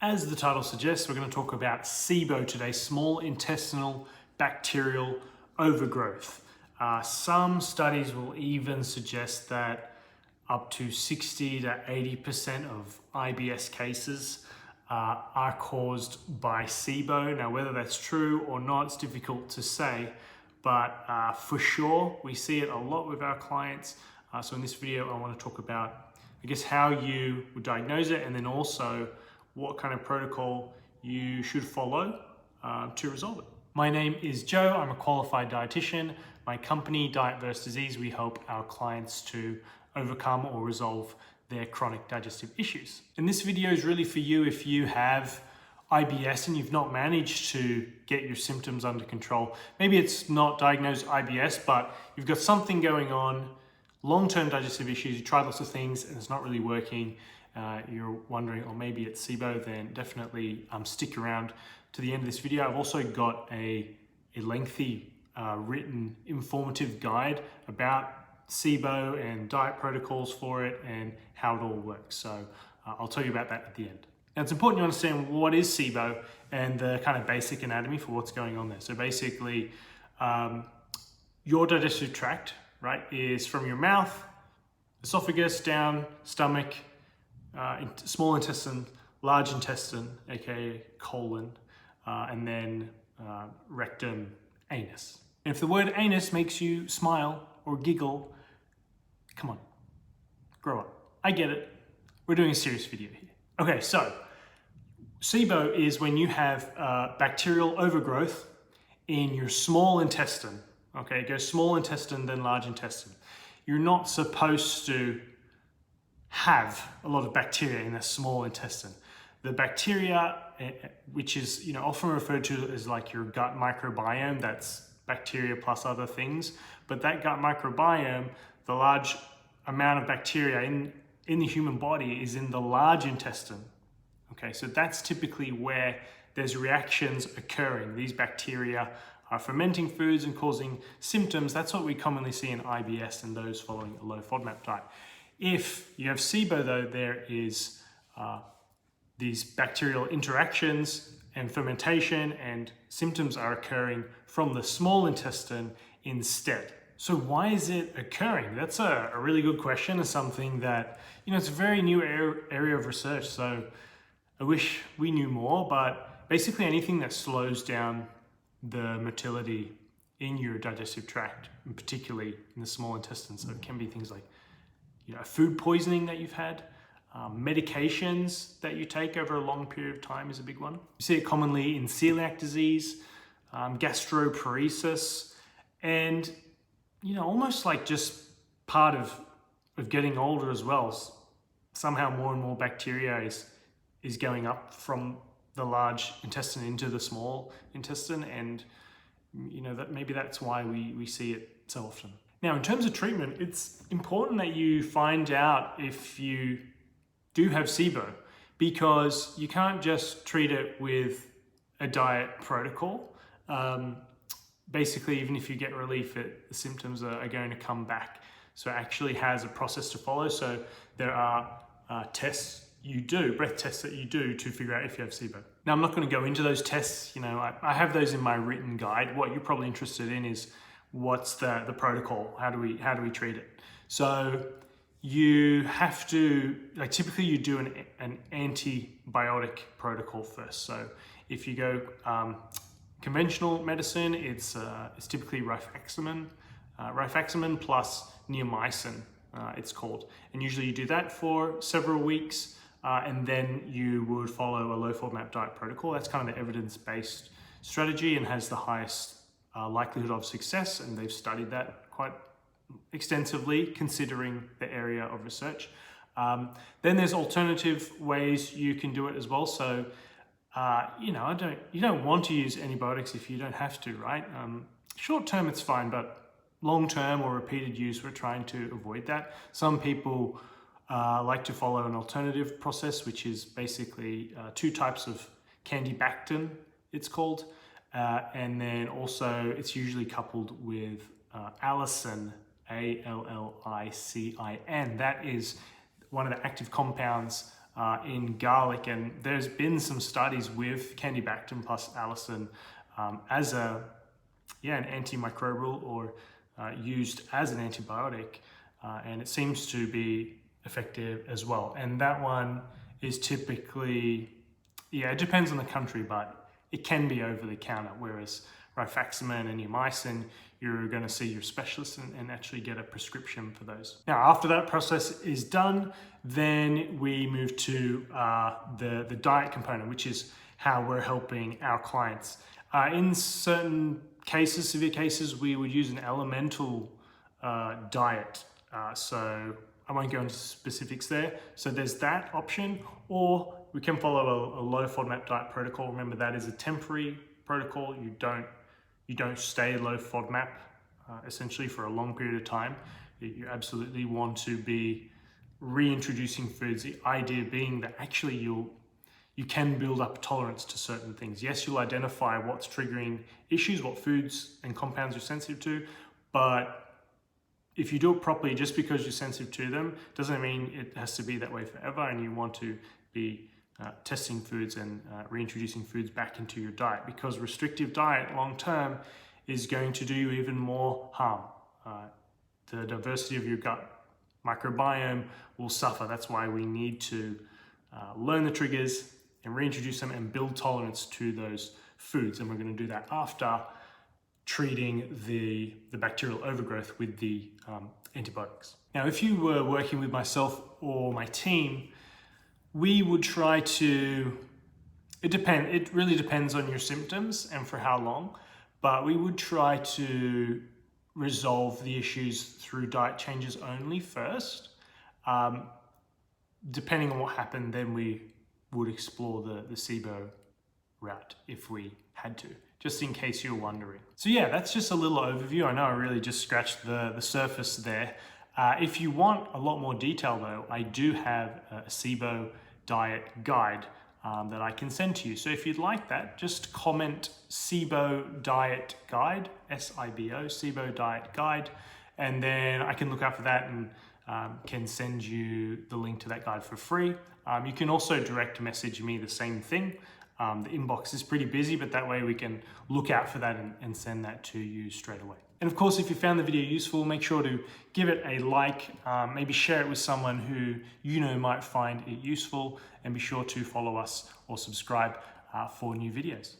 As the title suggests, we're going to talk about SIBO today, small intestinal bacterial overgrowth. Some studies will even suggest that up to 60 to 80% of IBS cases are caused by SIBO. Now, whether that's true or not, it's difficult to say, but for sure, we see it a lot with our clients. So in this video, I want to talk about, I guess, how you would diagnose it, and then also what kind of protocol you should follow to resolve it. My name is Joe. I'm a qualified dietitian. My company, Diet vs. Disease, we help our clients to overcome or resolve their chronic digestive issues. And this video is really for you if you have IBS and you've not managed to get your symptoms under control. Maybe it's not diagnosed IBS, but you've got something going on, long-term digestive issues, you tried lots of things and it's not really working. You're wondering, or maybe it's SIBO, then definitely stick around to the end of this video. I've also got a lengthy written informative guide about SIBO and diet protocols for it and how it all works. So I'll tell you about that at the end. Now, it's important to understand what is SIBO and the kind of basic anatomy for what's going on there. So basically, your digestive tract, right, is from your mouth, esophagus, down, stomach, small intestine, large intestine, aka colon, and then rectum, anus. And if the word anus makes you smile or giggle, come on, grow up. I get it. We're doing a serious video here. Okay, so SIBO is when you have bacterial overgrowth in your small intestine. Okay, it goes small intestine, then large intestine. You're not supposed to have a lot of bacteria in the small intestine. The bacteria, which is often referred to as like your gut microbiome, that's bacteria plus other things. But that gut microbiome, the large amount of bacteria in the human body is in the large intestine. Okay, so that's typically where there's reactions occurring. These bacteria are fermenting foods and causing symptoms. That's what we commonly see in IBS and those following a low FODMAP diet. If you have SIBO, though, there is these bacterial interactions and fermentation, and symptoms are occurring from the small intestine instead. So why is it occurring? That's a really good question, and something that, it's a very new area of research. So I wish we knew more, but basically anything that slows down the motility in your digestive tract, and particularly in the small intestine. So it can be things like food poisoning that you've had, medications that you take over a long period of time is a big one. You see it commonly in celiac disease, gastroparesis, and almost like just part of getting older as well. Somehow more and more bacteria is going up from the large intestine into the small intestine, and that maybe that's why we see it so often. Now, in terms of treatment, it's important that you find out if you do have SIBO, because you can't just treat it with a diet protocol. Basically, even if you get relief, the symptoms are going to come back. So it actually has a process to follow. So there are tests you do, breath tests that you do to figure out if you have SIBO. Now, I'm not going to go into those tests. I have those in my written guide. What you're probably interested in is what's the protocol? How do we treat it? So you have to, typically you do an antibiotic protocol first. So if you go conventional medicine, it's typically rifaximin plus neomycin, it's called. And usually you do that for several weeks, and then you would follow a low FODMAP diet protocol. That's kind of the evidence-based strategy and has the highest likelihood of success, and they've studied that quite extensively considering the area of research. Then there's alternative ways you can do it as well. So you don't want to use antibiotics if you don't have to, right? Short term it's fine, but long term or repeated use, we're trying to avoid that. Some people like to follow an alternative process, which is basically two types of candibactin, it's called. And then also it's usually coupled with allicin, Allicin. That is one of the active compounds in garlic, and there's been some studies with Candibactin plus allicin as an antimicrobial or used as an antibiotic, and it seems to be effective as well. And that one is typically, it depends on the country, but it can be over the counter, whereas rifaximin and neomycin, you're going to see your specialist and actually get a prescription for those. Now, after that process is done, then we move to the diet component, which is how we're helping our clients. In certain cases, severe cases, we would use an elemental diet. So I won't go into specifics there. So there's that option, or we can follow a low FODMAP diet protocol. Remember, that is a temporary protocol. You don't stay low FODMAP essentially for a long period of time. You absolutely want to be reintroducing foods. The idea being that actually you can build up tolerance to certain things. Yes, you'll identify what's triggering issues, what foods and compounds you're sensitive to, but if you do it properly, just because you're sensitive to them, doesn't mean it has to be that way forever, and you want to be testing foods and reintroducing foods back into your diet, because restrictive diet long term is going to do you even more harm. The diversity of your gut microbiome will suffer. That's why we need to learn the triggers and reintroduce them and build tolerance to those foods. And we're going to do that after treating the bacterial overgrowth with the antibiotics. Now, if you were working with myself or my team, we would try to, it really depends on your symptoms and for how long, but we would try to resolve the issues through diet changes only first. Depending on what happened, then we would explore the SIBO route if we had to, just in case you're wondering. So yeah, that's just a little overview. I know I really just scratched the surface there. If you want a lot more detail though, I do have a SIBO diet guide that I can send to you. So if you'd like that, just comment SIBO diet guide, SIBO, SIBO diet guide, and then I can look out for that and can send you the link to that guide for free. You can also direct message me the same thing. The inbox is pretty busy, but that way we can look out for that and send that to you straight away. And of course, if you found the video useful, make sure to give it a like, maybe share it with someone who you know might find it useful, and be sure to follow us or subscribe for new videos.